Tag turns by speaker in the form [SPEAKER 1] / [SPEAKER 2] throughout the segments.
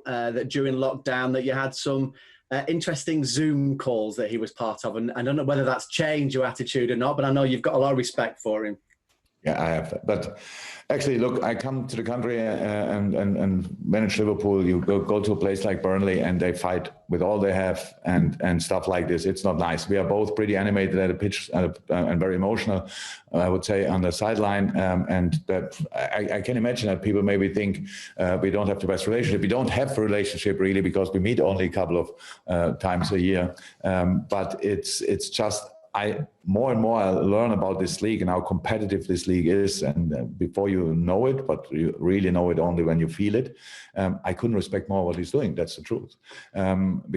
[SPEAKER 1] that during lockdown that you had some interesting Zoom calls that he was part of, and I don't know whether that's changed your attitude or not, but I know you've got a lot of respect for him.
[SPEAKER 2] Yeah, I have. But actually, look, I come to the country and manage Liverpool. You go to a place like Burnley and they fight with all they have and stuff like this. It's not nice. We are both pretty animated at a pitch and very emotional, I would say, on the sideline. And that I can imagine that people maybe think we don't have the best relationship. We don't have a relationship really because we meet only a couple of times a year. But it's just... more and more I learn about this league and how competitive this league is, and before you know it, but you really know it only when you feel it. I couldn't respect more what he's doing. That's the truth,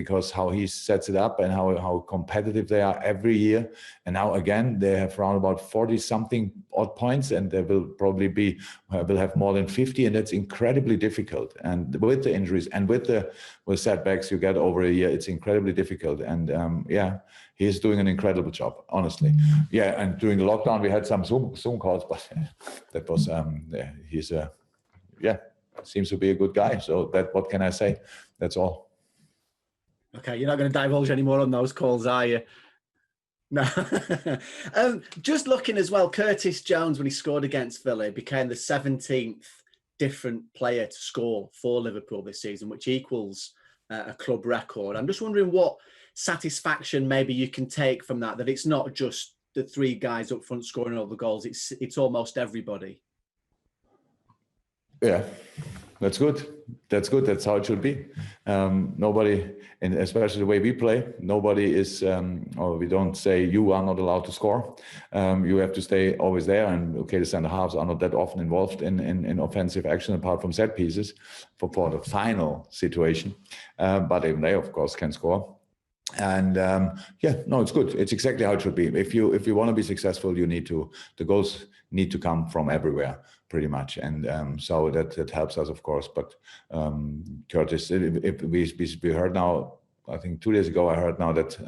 [SPEAKER 2] because how he sets it up and how competitive they are every year. And now again, they have around about 40-something odd points, and they will probably will have more than 50, and that's incredibly difficult. And with the injuries and with setbacks you get over a year, it's incredibly difficult. And he's doing an incredible job, honestly. Yeah, and during the lockdown, we had some Zoom calls, but that was, seems to be a good guy. So what can I say? That's all.
[SPEAKER 1] Okay, you're not going to divulge any more on those calls, are you? No. Just looking as well, Curtis Jones, when he scored against Villa, became the 17th different player to score for Liverpool this season, which equals a club record. I'm just wondering what satisfaction maybe you can take from that it's not just the three guys up front scoring all the goals, it's almost everybody.
[SPEAKER 2] Yeah, that's good. That's how it should be. Nobody, and especially the way we play, nobody is, or we don't say you are not allowed to score. You have to stay always there. And okay, the centre halves are not that often involved in offensive action apart from set pieces for the final situation. But even they, of course, can score. And it's good. It's exactly how it should be. If you want to be successful, the goals need to come from everywhere, pretty much. And so that helps us, of course. But Curtis, if we heard now, I think 2 days ago, I heard now that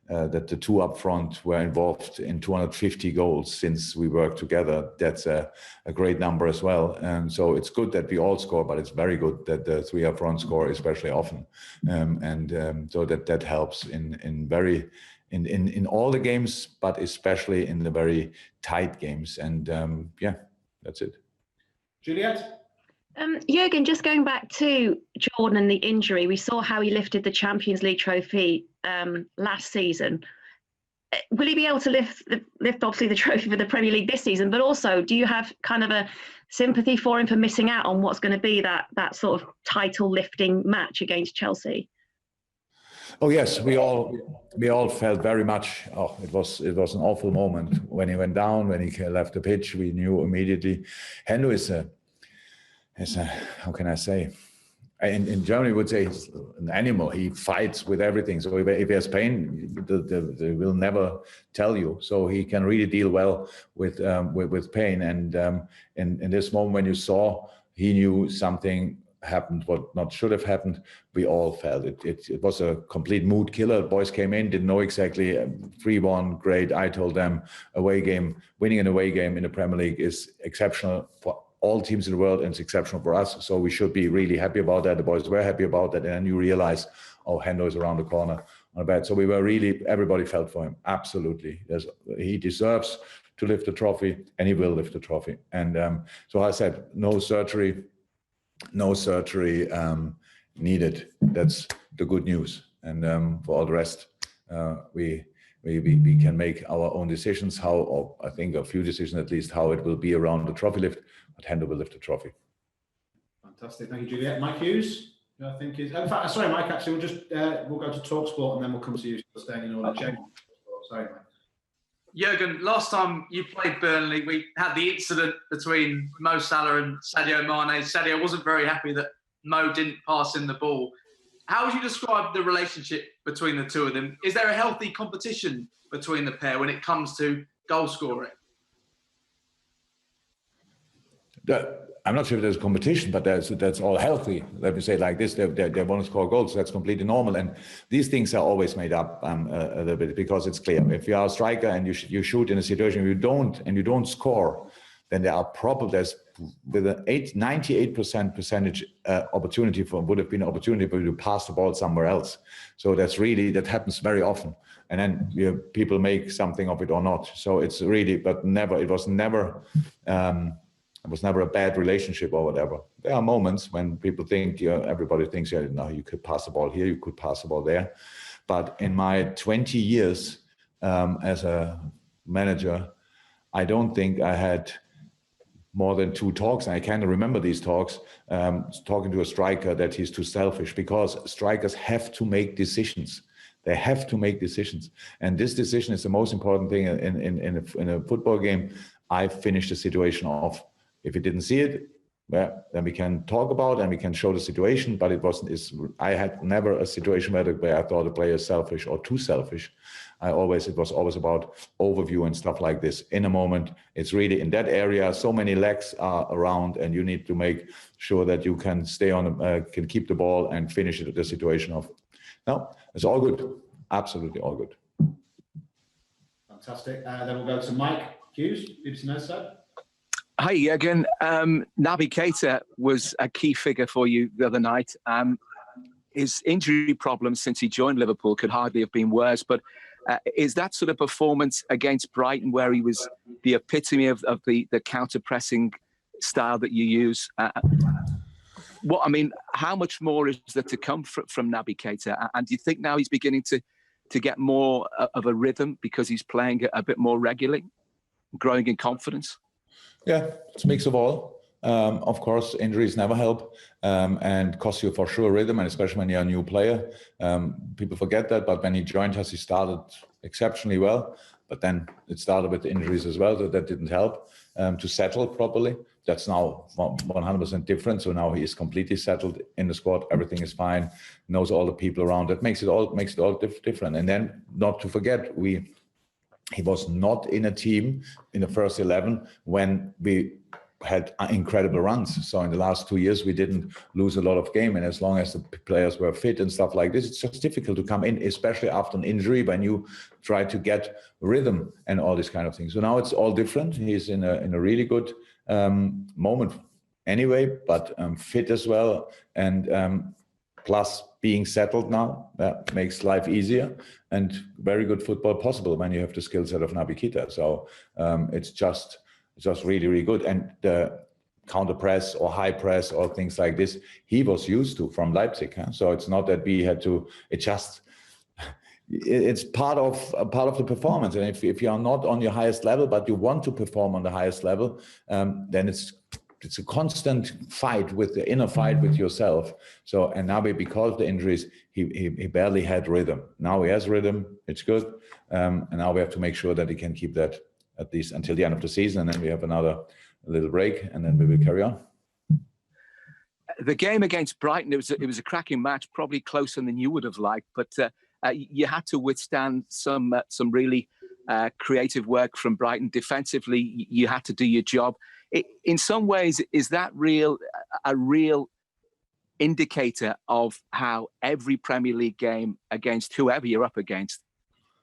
[SPEAKER 2] that the two up front were involved in 250 goals since we worked together. That's a great number as well. And so it's good that we all score, but it's very good that the three up front score especially often. So that helps in all the games, but especially in the very tight games. And that's it.
[SPEAKER 3] Juliet?
[SPEAKER 4] Jürgen, just going back to Jordan and the injury, we saw how he lifted the Champions League trophy last season. Will he be able to lift obviously the trophy for the Premier League this season? But also, do you have kind of a sympathy for him for missing out on what's going to be that sort of title lifting match against Chelsea?
[SPEAKER 2] Oh yes, we all felt very much. Oh, it was an awful moment when he went down, when he left the pitch. We knew immediately. Hendo is a how can I say? In Germany, we would say he's an animal. He fights with everything. So if he has pain, they will never tell you. So he can really deal well with pain. And in this moment, when you saw, he knew something happened, what not should have happened. We all felt it. It was a complete mood killer. Boys came in, didn't know exactly. 3-1, great. I told them winning an away game in the Premier League is exceptional for all teams in the world, and it's exceptional for us. So we should be really happy about that. The boys were happy about that. And then you realize, oh, Hendo is around the corner on a bet. So we were everybody felt for him. Absolutely. He deserves to lift the trophy, and he will lift the trophy. And so I said, no surgery needed. That's the good news. And for all the rest, we can make our own decisions, or I think a few decisions at least, how it will be around the trophy lift. But Hendo will lift the trophy.
[SPEAKER 3] Fantastic, thank you, Juliet. Mike Hughes, I think is. In fact, sorry, Mike. Actually, we'll go to TalkSport and then we'll come to you. Staying in order. Sorry, Mike.
[SPEAKER 5] Jürgen, last time you played Burnley, we had the incident between Mo Salah and Sadio Mane. Sadio wasn't very happy that Mo didn't pass in the ball. How would you describe the relationship between the two of them? Is there a healthy competition between the pair when it comes to goal scoring?
[SPEAKER 2] I'm not sure if there's competition, but that's all healthy. Let me say it like this: they want to score goals. So that's completely normal, and these things are always made up a little bit because it's clear. If you are a striker and you shoot in a situation you don't score, then there's with an 98% percentage opportunity would have been an opportunity for you to pass the ball somewhere else. So that happens very often. And then people make something of it or not. So it's really, but never, it was never a bad relationship or whatever. There are moments when people think, everybody thinks, you could pass the ball here, you could pass the ball there. But in my 20 years as a manager, I don't think I had more than 2 talks, and I can't remember these talks, talking to a striker that he's too selfish, because strikers have to make decisions. They have to make decisions. And this decision is the most important thing in a football game. I finished the situation off. If you didn't see it, well, then we can talk about and we can show the situation, but I had never a situation where I thought the player is selfish or too selfish. It was always about overview and stuff like this. In a moment, it's really in that area, so many legs are around, and you need to make sure that you can stay on, can keep the ball and finish it, the situation off. No, it's all good. Absolutely all good.
[SPEAKER 3] Fantastic. Then we'll go to Mike Hughes, BBC Merseyside.
[SPEAKER 6] Hi, Jürgen. Naby Keita was a key figure for you the other night. His injury problems since he joined Liverpool could hardly have been worse, but is that sort of performance against Brighton, where he was the epitome of the counter-pressing style that you use? How much more is there to come from Naby Keita? And do you think now he's beginning to get more of a rhythm because he's playing a bit more regularly, growing in confidence?
[SPEAKER 2] Yeah, it's a mix of all. Of course, injuries never help and cost you for sure rhythm, and especially when you're a new player. People forget that, but when he joined us, he started exceptionally well. But then it started with the injuries as well, so that didn't help to settle properly. That's now 100% different. So now he is completely settled in the squad. Everything is fine. Knows all the people around. That makes it all different. And then, not to forget, he was not in a team in the first 11 when we had incredible runs. So in the last 2 years, we didn't lose a lot of game. And as long as the players were fit and stuff like this, it's just difficult to come in, especially after an injury, when you try to get rhythm and all these kind of things. So now it's all different. He's in a really good moment anyway, but fit as well. And plus being settled now, that makes life easier and very good football possible when you have the skill set of Naby Keita. So it's just really, really good. And the counter press or high press or things like this, he was used to from Leipzig. Huh? So it's not that we had to adjust. It's part of the performance. And if you are not on your highest level, but you want to perform on the highest level, then it's a constant fight with the inner fight with yourself. So, and now because of the injuries, he barely had rhythm. Now he has rhythm. It's good. And now we have to make sure that he can keep that at least until the end of the season, and then we have another little break, and then we will carry on.
[SPEAKER 6] The game against Brighton, it was a cracking match, probably closer than you would have liked, but you had to withstand some really creative work from Brighton. Defensively, you had to do your job. In some ways, is that a real indicator of how every Premier League game against whoever you're up against,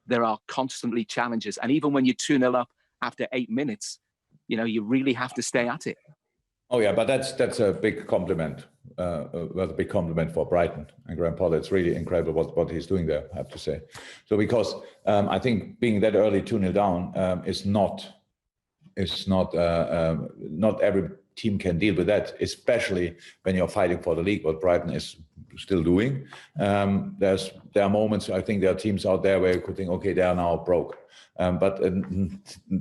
[SPEAKER 6] there are constantly challenges, and even when you're 2-0 up after 8 minutes, you really have to stay at it.
[SPEAKER 2] Oh yeah, but that's a big compliment. A big compliment for Brighton and Graham Potter. It's really incredible what he's doing there, I have to say. So because I think being that early 2-0 down is not every team can deal with that, especially when you're fighting for the league, what Brighton is still doing. There are moments, I think there are teams out there where you could think, okay, they are now broke. But it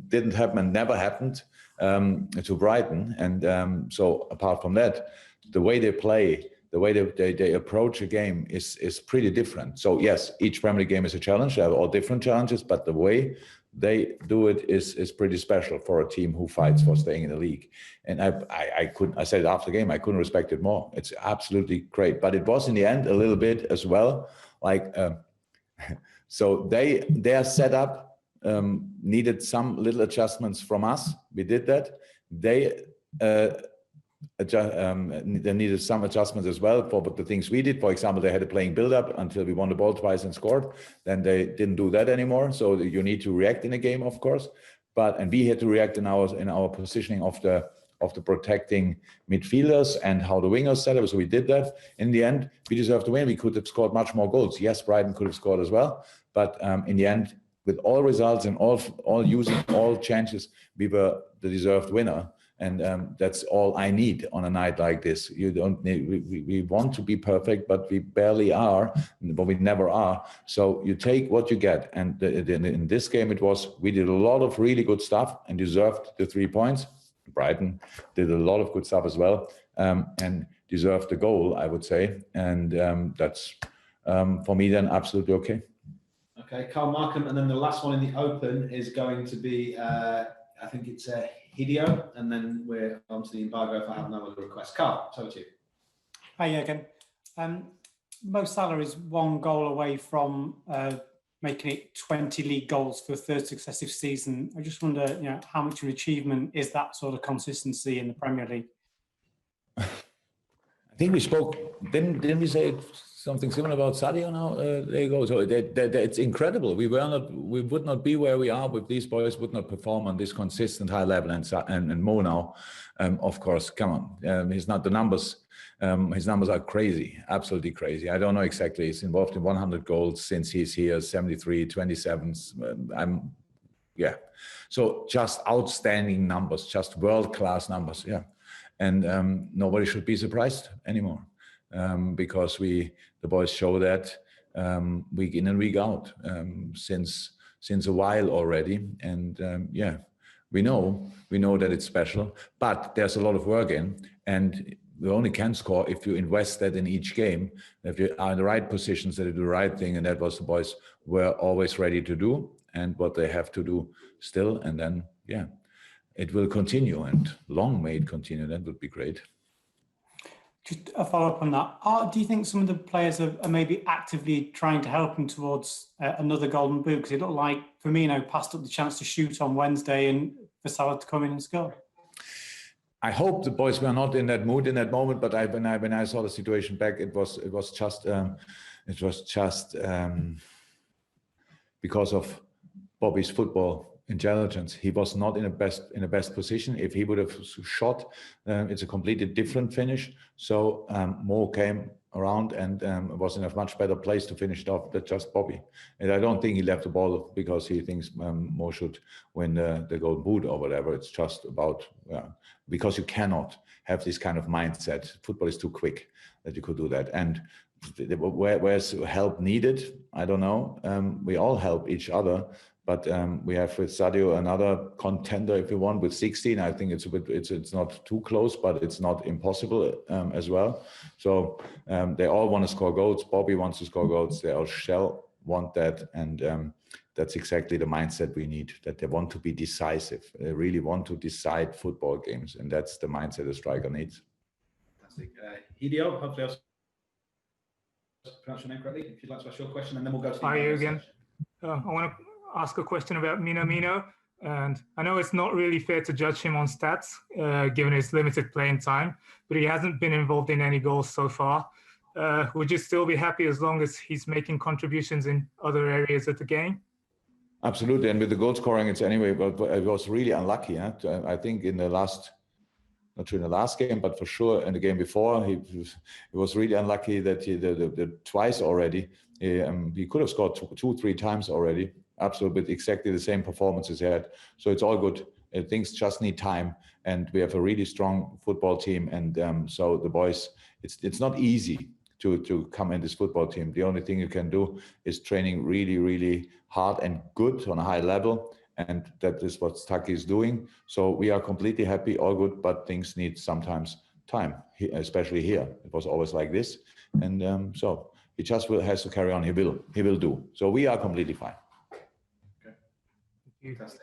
[SPEAKER 2] didn't happen and never happened to Brighton. And so apart from that, the way they play, the way they approach a game is pretty different. So yes, each Premier League game is a challenge. They have all different challenges, but the way they do it is pretty special for a team who fights for staying in the league. And I said after the game, I couldn't respect it more. It's absolutely great. But it was in the end a little bit as well, like, so their setup needed some little adjustments from us. We did that. They needed some adjustments as well for the things we did. For example, they had a playing build-up until we won the ball twice and scored. Then they didn't do that anymore. So you need to react in a game, of course. and we had to react in our positioning of the protecting midfielders and how the wingers set up. So we did that. In the end, we deserved to win. We could have scored much more goals. Yes, Brighton could have scored as well, but in the end, with all results and all using all chances, we were the deserved winner. And that's all I need on a night like this. You don't need. We want to be perfect, but we barely are, but we never are. So you take what you get. And in this game, we did a lot of really good stuff and deserved the 3 points. Brighton did a lot of good stuff as well, and deserved the goal, I would say. And that's for me then absolutely okay.
[SPEAKER 3] Okay, Carl Markham, and then the last one in the open is going to be, I think it's Hideo, and then we're on to the embargo if I have no other requests. Carl, over to you.
[SPEAKER 7] Hi, Jürgen. Mo Salah is 1 goal away from making it 20 league goals for a 3rd successive season. I just wonder, how much of an achievement is that sort of consistency in the Premier League?
[SPEAKER 2] I think we spoke, didn't we say something similar about Sadio now? There you go. So it's incredible. We would not be where we are if these boys would not perform on this consistent high level. And Mo now, of course, come on. He's not the numbers. His numbers are crazy, absolutely crazy. I don't know exactly. He's involved in 100 goals since he's here, 73, 27. So just outstanding numbers, just world-class numbers. Yeah. And nobody should be surprised anymore because the boys show that week in and week out since a while already. And we know that it's special, but there's a lot of work in, and we only can score if you invest that in each game, if you are in the right positions, that you do the right thing, and that was the boys were always ready to do, and what they have to do still. And then, it will continue, and long may it continue. That would be great.
[SPEAKER 7] Just a follow-up on that. Do you think some of the players are maybe actively trying to help him towards another golden boot? Because it looked like Firmino passed up the chance to shoot on Wednesday and for Salah to come in and score.
[SPEAKER 2] I hope the boys were not in that mood in that moment, but when I saw the situation back, it was just because of Bobby's football intelligence. He was not in the best position. If he would have shot, it's a completely different finish. So Mo came around and was in a much better place to finish it off than just Bobby. And I don't think he left the ball because he thinks Mo should win the golden boot or whatever. It's just about because you cannot have this kind of mindset. Football is too quick that you could do that. And where's help needed? I don't know. We all help each other. But we have with Sadio another contender, if you want, with 16. I think it's not too close, but it's not impossible as well. So they all want to score goals. Bobby wants to score goals. They all shall want that, and that's exactly the mindset we need. That they want to be decisive. They really want to decide football games, and that's the mindset a striker needs.
[SPEAKER 3] Fantastic, Hideo. Hopefully, I'll pronounce your name correctly. If you'd like to ask your question, and then we'll go to.
[SPEAKER 8] Hi, Jürgen. I want to ask a question about Minamino, and I know it's not really fair to judge him on stats given his limited playing time, but he hasn't been involved in any goals so far. Would you still be happy as long as he's making contributions in other areas of the game?
[SPEAKER 2] Absolutely, and with the goal scoring, it's anyway. But it was really unlucky. Huh? I think in the last, not true in the last game, but for sure in the game before, he was really unlucky that the twice already. He could have scored 2-3 times already. Absolutely, with exactly the same performances he had. So it's all good. Things just need time, and we have a really strong football team. And so the boys, it's not easy to come in this football team. The only thing you can do is training really, really hard and good on a high level, and that is what Taki is doing. So we are completely happy, all good, but things need sometimes time, especially here. It was always like this, and so he just has to carry on. He will do. So we are completely fine.
[SPEAKER 3] Fantastic.